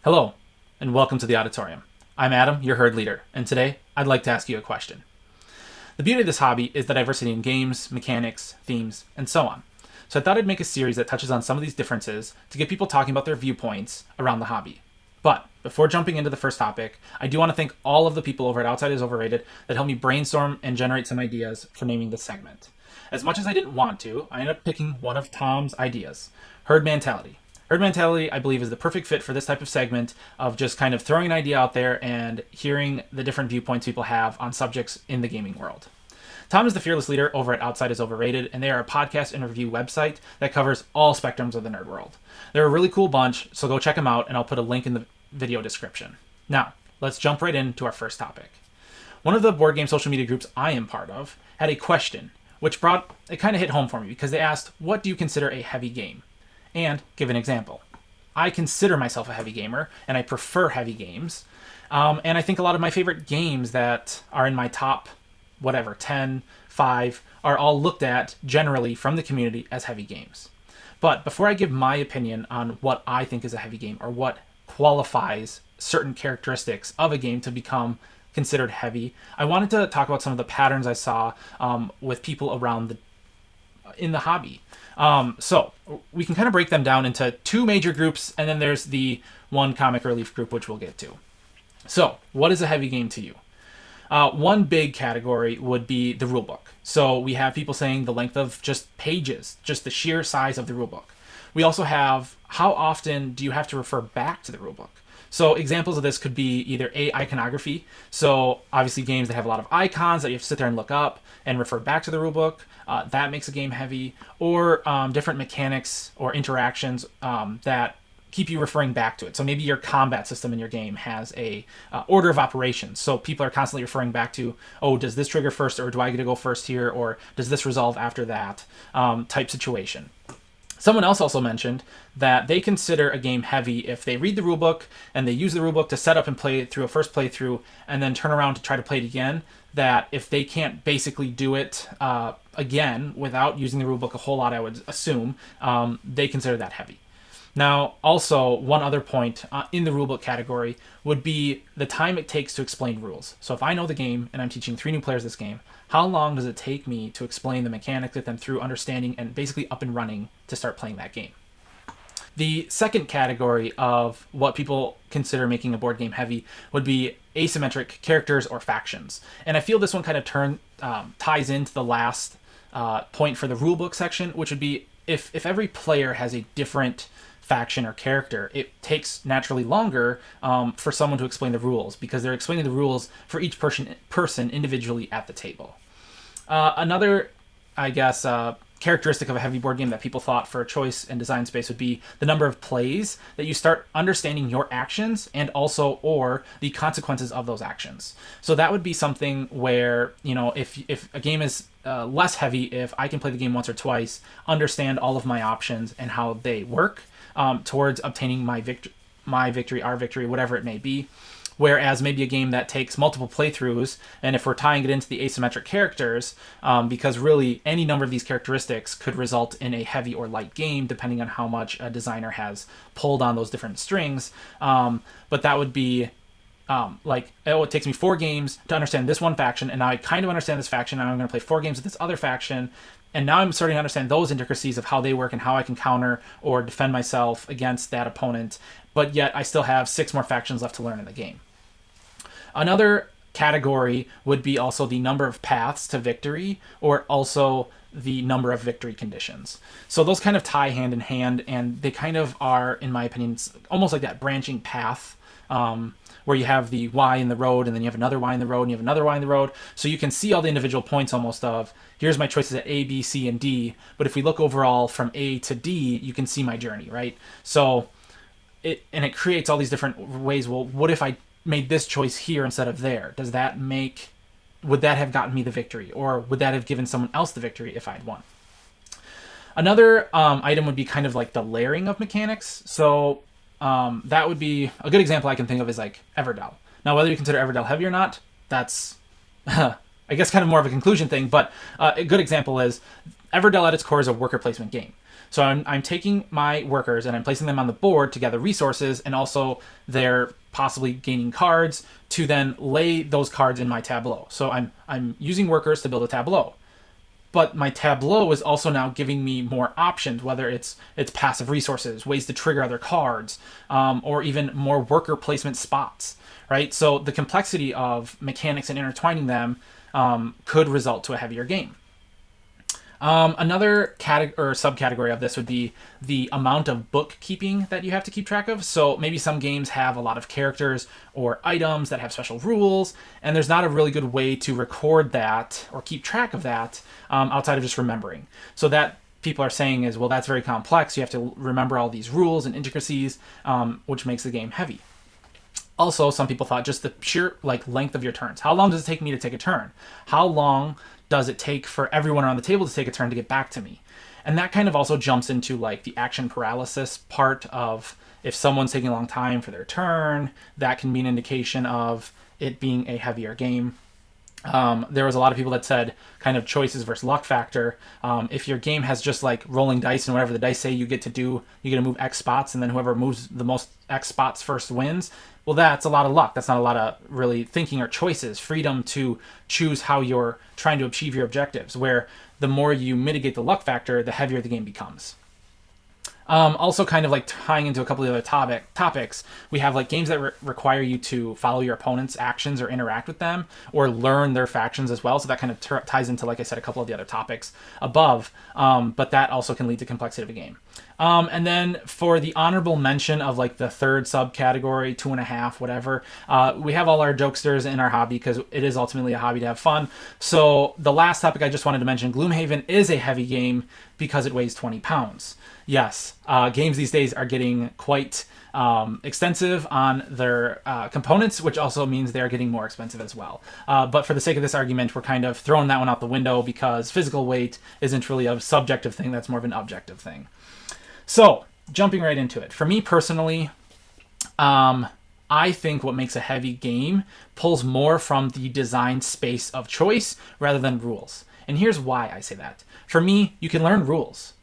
Hello, and welcome to the Odditorium. I'm Adam, your herd leader, and today I'd like to ask you a question. The beauty of this hobby is the diversity in games, mechanics, themes, and so on. So I thought I'd make a series that touches on some of these differences to get people talking about their viewpoints around the hobby. But before jumping into the first topic, I do want to thank all of the people over at Outside is Overrated that helped me brainstorm and generate some ideas for naming this segment. As much as I didn't want to, I ended up picking one of Tom's ideas, herd mentality. Herd mentality, I believe, is the perfect fit for this type of segment of just kind of throwing an idea out there and hearing the different viewpoints people have on subjects in the gaming world. Tom is the fearless leader over at Outside is Overrated, and they are a podcast and review website that covers all spectrums of the nerd world. They're a really cool bunch, so go check them out, and I'll put a link in the video description. Now, let's jump right into our first topic. One of the board game social media groups I am part of had a question, which it kind of hit home for me because they asked, what do you consider a heavy game? And give an example. I consider myself a heavy gamer, and I prefer heavy games. And I think a lot of my favorite games that are in my top, 10, 5, are all looked at generally from the community as heavy games. But before I give my opinion on what I think is a heavy game or what qualifies certain characteristics of a game to become considered heavy, I wanted to talk about some of the patterns I saw with people in the hobby. So we can kind of break them down into two major groups, and then there's the one comic relief group, which we'll get to. So what is a heavy game to you? One big category would be the rulebook. So we have people saying the length of just pages, just the sheer size of the rulebook. We also have how often do you have to refer back to the rulebook? So examples of this could be either iconography. So obviously games that have a lot of icons that you have to sit there and look up and refer back to the rulebook. That makes a game heavy. Or different mechanics or interactions that keep you referring back to it. So maybe your combat system in your game has a order of operations. So people are constantly referring back to, oh, does this trigger first, or do I get to go first here, or does this resolve after that type situation. Someone else also mentioned that they consider a game heavy if they read the rulebook and they use the rulebook to set up and play it through a first playthrough and then turn around to try to play it again, that if they can't basically do it again without using the rulebook a whole lot, I would assume, they consider that heavy. Now, also, one other point in the rulebook category would be the time it takes to explain rules. So if I know the game and I'm teaching 3 new players this game, how long does it take me to explain the mechanics, get them through understanding and basically up and running to start playing that game? The second category of what people consider making a board game heavy would be asymmetric characters or factions. And I feel this one kind of ties into the last point for the rulebook section, which would be if every player has a different faction or character, it takes naturally longer for someone to explain the rules because they're explaining the rules for each person individually at the table. Another, I guess, characteristic of a heavy board game that people thought for a choice and design space would be the number of plays that you start understanding your actions and also or the consequences of those actions. So that would be something where, if a game is less heavy, if I can play the game once or twice, understand all of my options and how they work towards obtaining my victory, our victory, whatever it may be. Whereas maybe a game that takes multiple playthroughs, and if we're tying it into the asymmetric characters, because really any number of these characteristics could result in a heavy or light game, depending on how much a designer has pulled on those different strings. But that would be it takes me 4 games to understand this one faction, and now I kind of understand this faction, and I'm going to play 4 games with this other faction, and now I'm starting to understand those intricacies of how they work and how I can counter or defend myself against that opponent, but yet I still have 6 more factions left to learn in the game. Another category would be also the number of paths to victory, or also the number of victory conditions. So those kind of tie hand in hand, and they kind of are, in my opinion, almost like that branching path, where you have the Y in the road, and then you have another Y in the road, and you have another Y in the road. So you can see all the individual points almost of, here's my choices at A, B, C, and D. But if we look overall from A to D, you can see my journey, right? So it creates all these different ways. Well, what if I made this choice here instead of there? Would that have gotten me the victory? Or would that have given someone else the victory if I'd won? Another item would be kind of like the layering of mechanics. So that would be a good example I can think of is like Everdell. Now, whether you consider Everdell heavy or not, that's I guess kind of more of a conclusion thing, but a good example is Everdell at its core is a worker placement game. So I'm taking my workers and I'm placing them on the board to gather resources, and also they're possibly gaining cards to then lay those cards in my tableau. So I'm using workers to build a tableau. But my tableau is also now giving me more options, whether it's passive resources, ways to trigger other cards, or even more worker placement spots, right? So the complexity of mechanics and intertwining them could result to a heavier game. Another subcategory of this would be the amount of bookkeeping that you have to keep track of. So maybe some games have a lot of characters or items that have special rules, and there's not a really good way to record that or keep track of that outside of just remembering. So that people are saying is, well, that's very complex. You have to remember all these rules and intricacies, which makes the game heavy. Also, some people thought just the sheer length of your turns. How long does it take me to take a turn? How long does it take for everyone around the table to take a turn to get back to me? And that kind of also jumps into the action paralysis part of, if someone's taking a long time for their turn, that can be an indication of it being a heavier game. There was a lot of people that said kind of choices versus luck factor. If your game has just rolling dice, and whatever the dice say you get to move X spots, and then whoever moves the most X spots first wins. Well, that's a lot of luck. That's not a lot of really thinking or choices, freedom to choose how you're trying to achieve your objectives, where the more you mitigate the luck factor, the heavier the game becomes. Also kind of tying into a couple of other topics, we have games that require you to follow your opponent's actions or interact with them or learn their factions as well. So that kind of ties into, like I said, a couple of the other topics above, but that also can lead to complexity of a game. And then for the honorable mention of the third subcategory, 2.5, whatever, we have all our jokesters in our hobby because it is ultimately a hobby to have fun. So the last topic I just wanted to mention, Gloomhaven is a heavy game because it weighs 20 pounds. Yes, games these days are getting quite extensive on their components, which also means they are getting more expensive as well. But for the sake of this argument, we're kind of throwing that one out the window because physical weight isn't really a subjective thing, that's more of an objective thing. So, jumping right into it. For me personally, I think what makes a heavy game pulls more from the design space of choice rather than rules. And here's why I say that. For me, you can learn rules.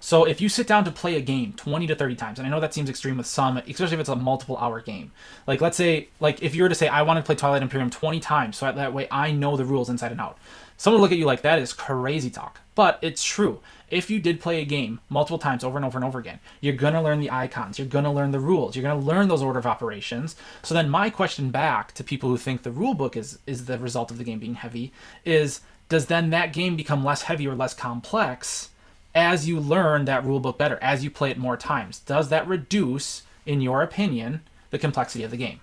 So if you sit down to play a game 20 to 30 times, and I know that seems extreme with some, especially if it's a multiple hour game. Let's say, if you were to say, I want to play Twilight Imperium 20 times, so that way I know the rules inside and out. Someone would look at you like that is crazy talk. But it's true. If you did play a game multiple times over and over and over again, you're going to learn the icons. You're going to learn the rules. You're going to learn those order of operations. So then my question back to people who think the rule book is the result of the game being heavy is, does then that game become less heavy or less complex as you learn that rule book better, as you play it more times? Does that reduce, in your opinion, the complexity of the game?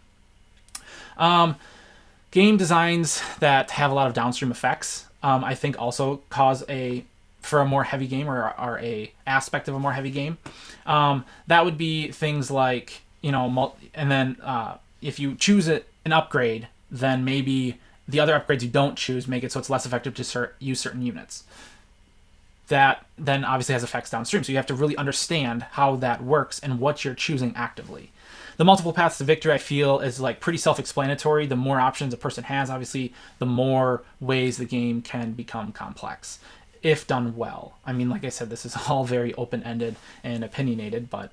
Game designs that have a lot of downstream effects, I think also cause for a more heavy game or a aspect of a more heavy game. That would be things like, and then if you choose an upgrade, then maybe the other upgrades you don't choose make it so it's less effective to use certain units. That then obviously has effects downstream. So you have to really understand how that works and what you're choosing actively. The multiple paths to victory, I feel, is pretty self-explanatory. The more options a person has, obviously, the more ways the game can become complex, if done well. I mean, like I said, this is all very open-ended and opinionated, but...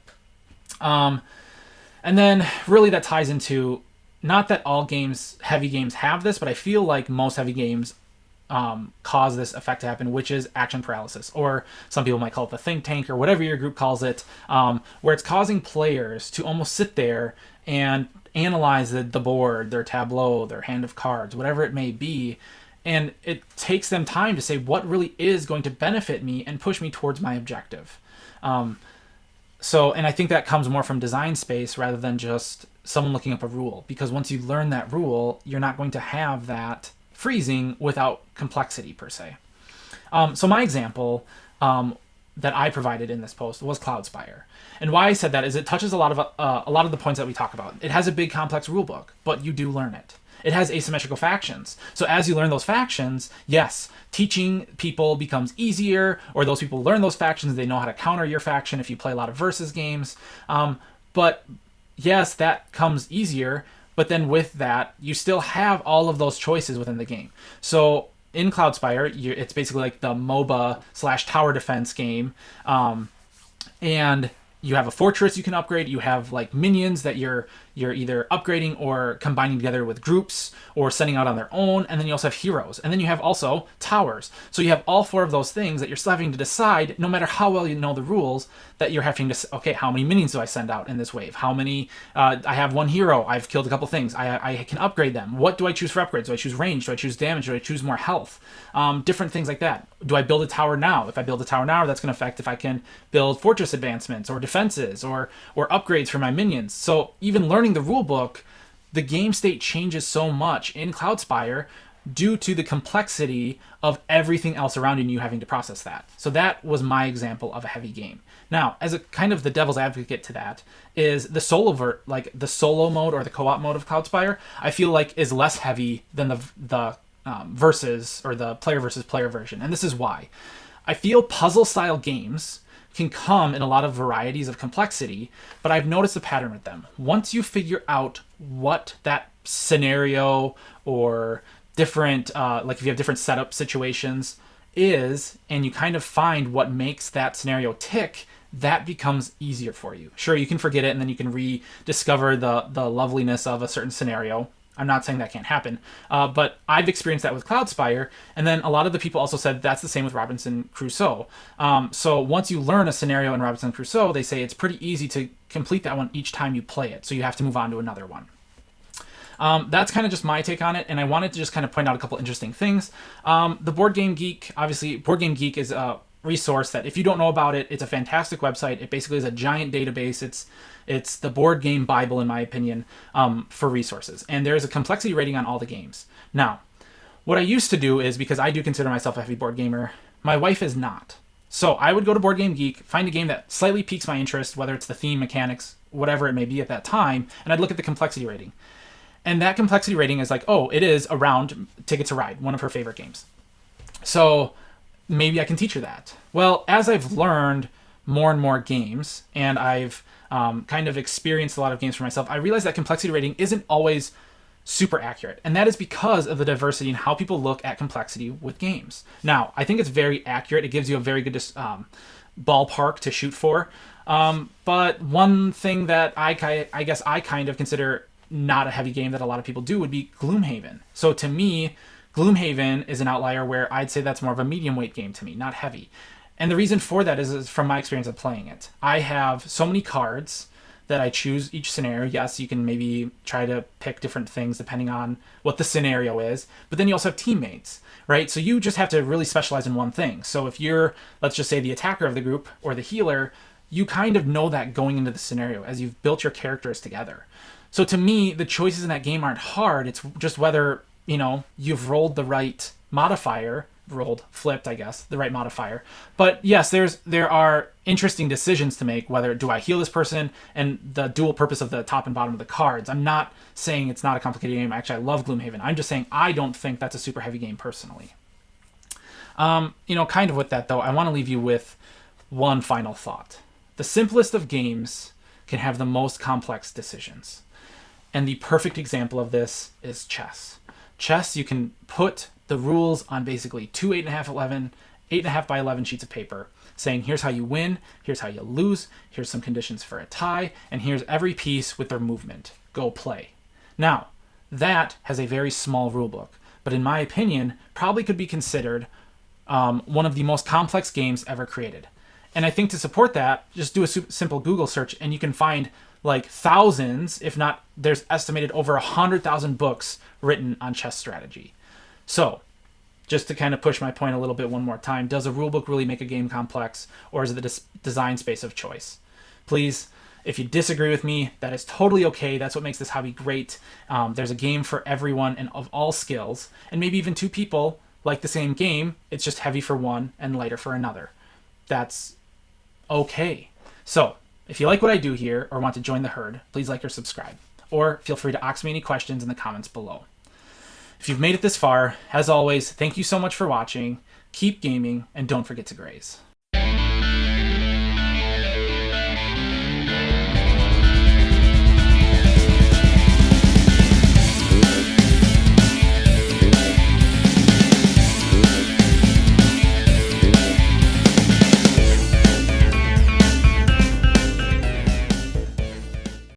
and then, really, that ties into, not that all heavy games have this, but I feel like most heavy games cause this effect to happen, which is action paralysis, or some people might call it the think tank, or whatever your group calls it, where it's causing players to almost sit there and analyze the board, their tableau, their hand of cards, whatever it may be, and it takes them time to say what really is going to benefit me and push me towards my objective. And I think that comes more from design space rather than just someone looking up a rule, because once you learn that rule, you're not going to have that freezing without complexity per se. So my example that I provided in this post was Cloudspire, and why I said that is it touches a lot of the points that we talk about. It has a big complex rule book, but you do learn it. It has asymmetrical factions, so as you learn those factions, yes, teaching people becomes easier, or those people learn those factions, they know how to counter your faction if you play a lot of versus games. But yes, that comes easier. but then with that, you still have all of those choices within the game. So in Cloudspire, it's basically like the MOBA slash tower defense game. And you have a fortress you can upgrade. You have like minions that you're either upgrading or combining together with groups or sending out on their own. And then you also have heroes. And then you have also towers. So you have all four of those things that you're still having to decide, no matter how well you know the rules, that you're having to, okay, how many minions do I send out in this wave? How many, I have one hero, I've killed a couple things, I can upgrade them. What do I choose for upgrades? Do I choose range? Do I choose damage? Do I choose more health? Different things like that. Do I build a tower now? If I build a tower now, that's going to affect if I can build fortress advancements or defenses or upgrades for my minions. So even learning the rule book, the game state changes so much in Cloudspire due to the complexity of everything else around you and you having to process that. So that was my example of a heavy game. Now, as a kind of the devil's advocate to that, is the the solo mode or the co-op mode of Cloudspire, I feel like is less heavy than the versus or the player versus player version. And this is why. I feel puzzle style games can come in a lot of varieties of complexity, but I've noticed a pattern with them. Once you figure out what that scenario or different, like if you have different setup situations is, and you kind of find what makes that scenario tick, that becomes easier for you. Sure, you can forget it and then you can rediscover the loveliness of a certain scenario. I'm not saying that can't happen, but I've experienced that with Cloudspire, and then a lot of the people also said that's the same with Robinson Crusoe. So once you learn a scenario in Robinson Crusoe, they say it's pretty easy to complete that one each time you play it, so you have to move on to another one. That's kind of just my take on it, and I wanted to just kind of point out a couple interesting things. The Board Game Geek, obviously, Board Game Geek is a resource that if you don't know about it, it's a fantastic website. It basically is a giant database. It's the board game Bible, in my opinion, for resources. And there's a complexity rating on all the games. Now, what I used to do is, because I do consider myself a heavy board gamer, my wife is not. So I would go to Board Game Geek, find a game that slightly piques my interest, whether it's the theme, mechanics, whatever it may be at that time, and I'd look at the complexity rating. And that complexity rating is like, oh, it is around Ticket to Ride, one of her favorite games. So maybe I can teach her that. Well, as I've learned more and more games, and I've kind of experienced a lot of games for myself, I realized that complexity rating isn't always super accurate. And that is because of the diversity in how people look at complexity with games. Now, I think it's very accurate. It gives you a very good ballpark to shoot for. But one thing that I guess I kind of consider not a heavy game that a lot of people do would be Gloomhaven. So to me, Gloomhaven is an outlier where I'd say that's more of a medium weight game to me, not heavy. And the reason for that is from my experience of playing it. I have so many cards that I choose each scenario. Yes, you can maybe try to pick different things depending on what the scenario is, but then you also have teammates, right? So you just have to really specialize in one thing. So if you're, let's just say, the attacker of the group or the healer, you kind of know that going into the scenario as you've built your characters together. So to me, the choices in that game aren't hard. It's just whether, you've rolled the right modifier, flipped, I guess, the right modifier. But yes, there are interesting decisions to make, whether do I heal this person and the dual purpose of the top and bottom of the cards. I'm not saying it's not a complicated game. Actually, I love Gloomhaven. I'm just saying I don't think that's a super heavy game personally. Kind of with that, though, I want to leave you with one final thought. The simplest of games can have the most complex decisions. And the perfect example of this is chess. Chess, you can put the rules on basically two 8.5 by 11 sheets of paper, saying here's how you win, here's how you lose, here's some conditions for a tie, and here's every piece with their movement. Go play. Now, that has a very small rule book, but in my opinion, probably could be considered one of the most complex games ever created. And I think to support that, just do a simple Google search and you can find like thousands, if not, there's estimated over 100,000 books written on chess strategy. So, just to kind of push my point a little bit one more time, does a rulebook really make a game complex, or is it the design space of choice? Please, if you disagree with me, that is totally okay. That's what makes this hobby great. There's a game for everyone and of all skills, and maybe even two people like the same game. It's just heavy for one and lighter for another. That's okay. So, if you like what I do here or want to join the herd, please like or subscribe. Or feel free to ask me any questions in the comments below. If you've made it this far, as always, thank you so much for watching. Keep gaming, and don't forget to graze.